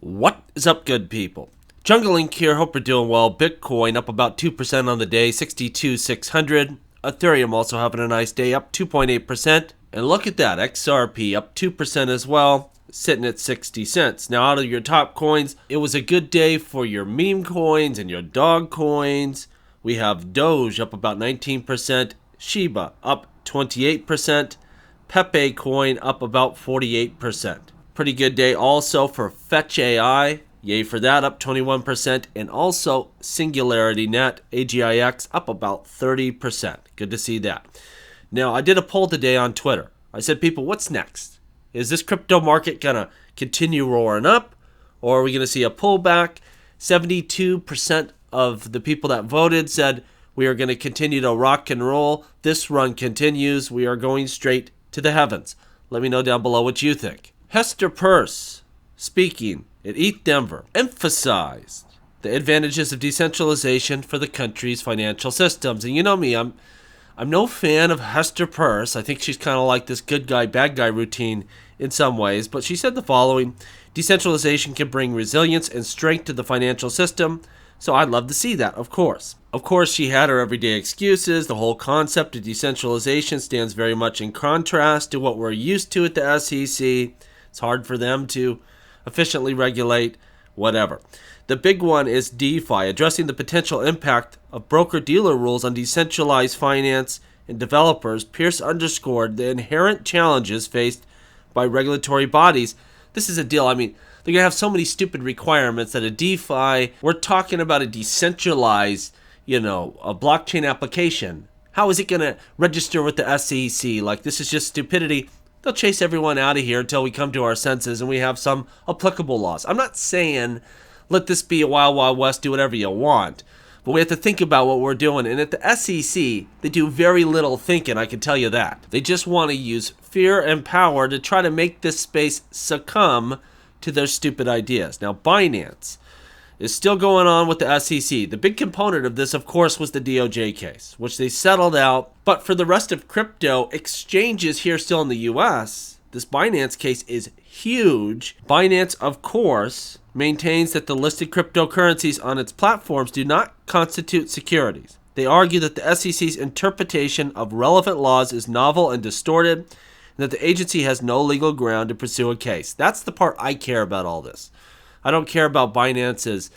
What is up, good people? Jungle Inc. here, hope you're doing well. Bitcoin up about 2% on the day, 62,600. Ethereum also having a nice day, up 2.8%. And look at that, XRP up 2% as well, sitting at 60 cents. Now, out of your top coins, it was a good day for your meme coins and your dog coins. We have Doge up about 19%, Shiba up 28%, Pepe coin up about 48%. Pretty good day also for Fetch AI. Yay for that, up 21%. And also Singularity Net, AGIX, up about 30%. Good to see that. Now, I did a poll today on Twitter. I said, people, what's next? Is this crypto market going to continue roaring up? Or are we going to see a pullback? 72% of the people that voted said we are going to continue to rock and roll. This run continues. We are going straight to the heavens. Let me know down below what you think. Hester Peirce, speaking at ETH Denver, emphasized the advantages of decentralization for the country's financial systems. And you know me, I'm no fan of Hester Peirce. I think she's kind of like this good guy, bad guy routine in some ways. But she said the following: decentralization can bring resilience and strength to the financial system. So I'd love to see that, of course. Of course, she had her everyday excuses. The whole concept of decentralization stands very much in contrast to what we're used to at the SEC. It's hard for them to efficiently regulate whatever. The big one is DeFi, addressing the potential impact of broker-dealer rules on decentralized finance and developers. Peirce underscored the inherent challenges faced by regulatory bodies. This is a deal. I mean, they're going to have so many stupid requirements that a DeFi, we're talking about a decentralized, a blockchain application. How is it going to register with the SEC? Like, this is just stupidity. They'll chase everyone out of here until we come to our senses and we have some applicable laws. I'm not saying let this be a wild, wild west, do whatever you want. But we have to think about what we're doing. And at the SEC, they do very little thinking, I can tell you that. They just want to use fear and power to try to make this space succumb to their stupid ideas. Now, Binance is still going on with the SEC. The big component of this, of course, was the DOJ case, which they settled out. But for the rest of crypto exchanges here still in the US, this Binance case is huge. Binance, of course, maintains that the listed cryptocurrencies on its platforms do not constitute securities. They argue that the SEC's interpretation of relevant laws is novel and distorted, and that the agency has no legal ground to pursue a case. That's the part I care about all this. I don't care about Binance's,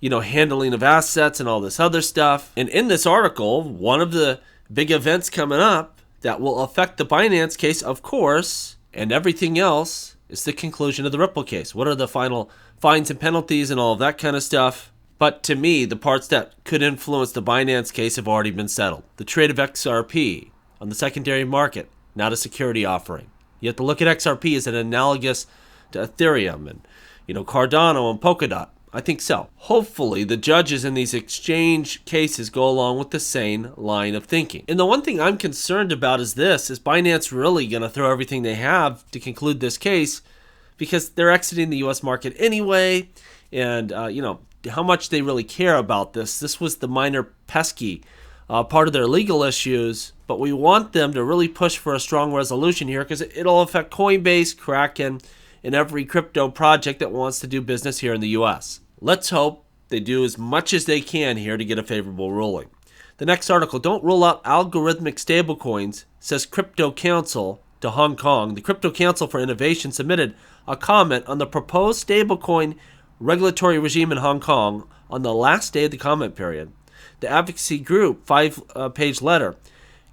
handling of assets and all this other stuff. And in this article, one of the big events coming up that will affect the Binance case, of course, and everything else, is the conclusion of the Ripple case. What are the final fines and penalties and all of that kind of stuff? But to me, the parts that could influence the Binance case have already been settled. The trade of XRP on the secondary market, not a security offering. You have to look at XRP as an analogous to Ethereum and Cardano and Polkadot. I think so. Hopefully, the judges in these exchange cases go along with the same line of thinking. And the one thing I'm concerned about is this: is Binance really going to throw everything they have to conclude this case? Because they're exiting the U.S. market anyway, and how much they really care about this. This was the minor pesky part of their legal issues, but we want them to really push for a strong resolution here because it'll affect Coinbase, Kraken, and every crypto project that wants to do business here in the U.S. Let's hope they do as much as they can here to get a favorable ruling. The next article: don't rule out algorithmic stablecoins, says Crypto Council to Hong Kong. The Crypto Council for Innovation submitted a comment on the proposed stablecoin regulatory regime in Hong Kong on the last day of the comment period. The advocacy group 5-page letter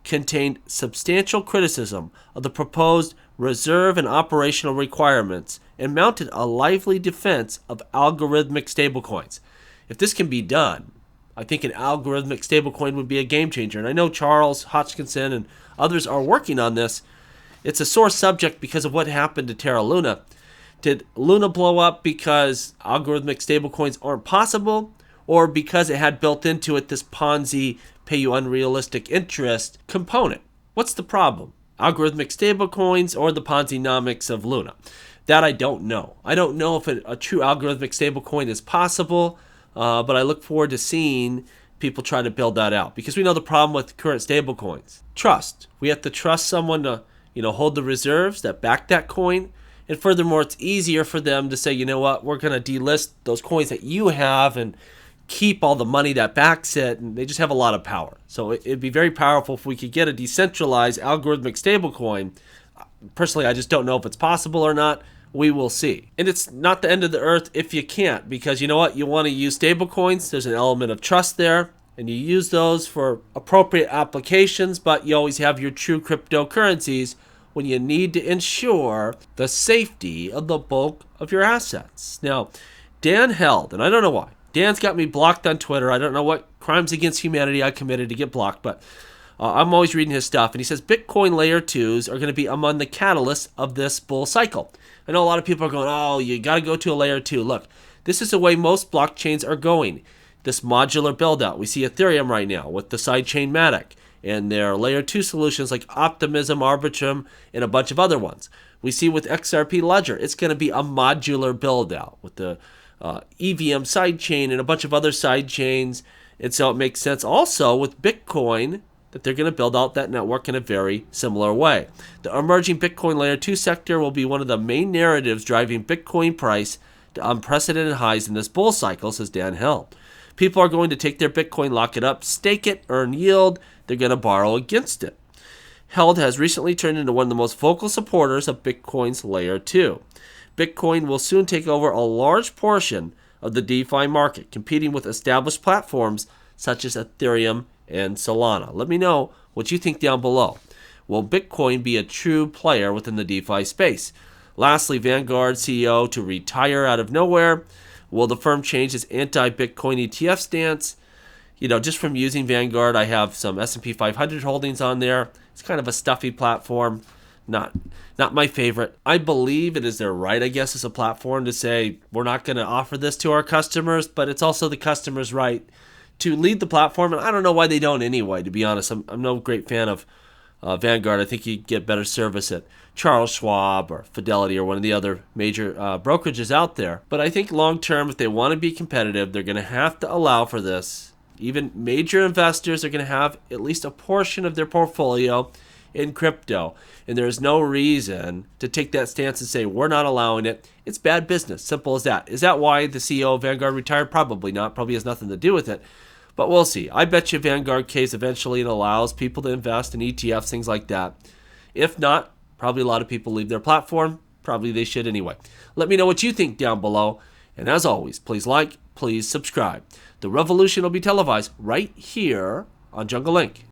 contained substantial criticism of the proposed reserve and operational requirements and mounted a lively defense of algorithmic stablecoins. If this can be done, I think an algorithmic stablecoin would be a game changer. And I know Charles Hodgkinson and others are working on this. It's a sore subject because of what happened to Terra Luna. Did Luna blow up because algorithmic stablecoins aren't possible, or because it had built into it this Ponzi, pay you unrealistic interest component? What's the problem? Algorithmic stablecoins or the Ponzi-nomics of Luna? That I don't know. I don't know if a true algorithmic stablecoin is possible, but I look forward to seeing people try to build that out, because we know the problem with current stablecoins. Trust. We have to trust someone to hold the reserves that back that coin, And furthermore, it's easier for them to say, you know what, we're going to delist those coins that you have and keep all the money that backs it. And they just have a lot of power. So it'd be very powerful if we could get a decentralized algorithmic stablecoin. Personally, I just don't know if it's possible or not. We will see. And it's not the end of the earth if you can't, because you know what? You want to use stablecoins. There's an element of trust there, and you use those for appropriate applications, but you always have your true cryptocurrencies when you need to ensure the safety of the bulk of your assets. Now, Dan Held, and I don't know why. Dan's got me blocked on Twitter. I don't know what crimes against humanity I committed to get blocked, but I'm always reading his stuff. And he says Bitcoin layer 2s are going to be among the catalysts of this bull cycle. I know a lot of people are going, oh, you got to go to a layer 2. Look, this is the way most blockchains are going. This modular build out. We see Ethereum right now with the sidechain Matic and their layer 2 solutions like Optimism, Arbitrum, and a bunch of other ones. We see with XRP Ledger, it's going to be a modular build out with the EVM sidechain and a bunch of other sidechains. And so it makes sense also with Bitcoin that they're going to build out that network in a very similar way. The emerging Bitcoin layer 2 sector will be one of the main narratives driving Bitcoin price to unprecedented highs in this bull cycle, says Dan Held. People are going to take their Bitcoin, lock it up, stake it, earn yield. They're going to borrow against it. Held has recently turned into one of the most vocal supporters of Bitcoin's layer 2. Bitcoin will soon take over a large portion of the DeFi market, competing with established platforms such as Ethereum and Solana. Let me know what you think down below. Will Bitcoin be a true player within the DeFi space? Lastly, Vanguard CEO to retire out of nowhere. Will the firm change its anti-Bitcoin ETF stance? You know, just from using Vanguard, I have some S&P 500 holdings on there. It's kind of a stuffy platform. Not my favorite. I believe it is their right, I guess, as a platform to say we're not going to offer this to our customers, but it's also the customer's right to lead the platform. And I don't know why they don't anyway, to be honest. I'm no great fan of Vanguard. I think you get better service at Charles Schwab or Fidelity or one of the other major brokerages out there. But I think long term, if they want to be competitive, they're going to have to allow for this. Even major investors are going to have at least a portion of their portfolio in crypto. And there is no reason to take that stance and say, we're not allowing it. It's bad business. Simple as that. Is that why the CEO of Vanguard retired? Probably not. Probably has nothing to do with it. But we'll see. I bet you Vanguard caves eventually and allows people to invest in ETFs, things like that. If not, probably a lot of people leave their platform. Probably they should anyway. Let me know what you think down below. And as always, please like, please subscribe. The revolution will be televised right here on Jungle Link.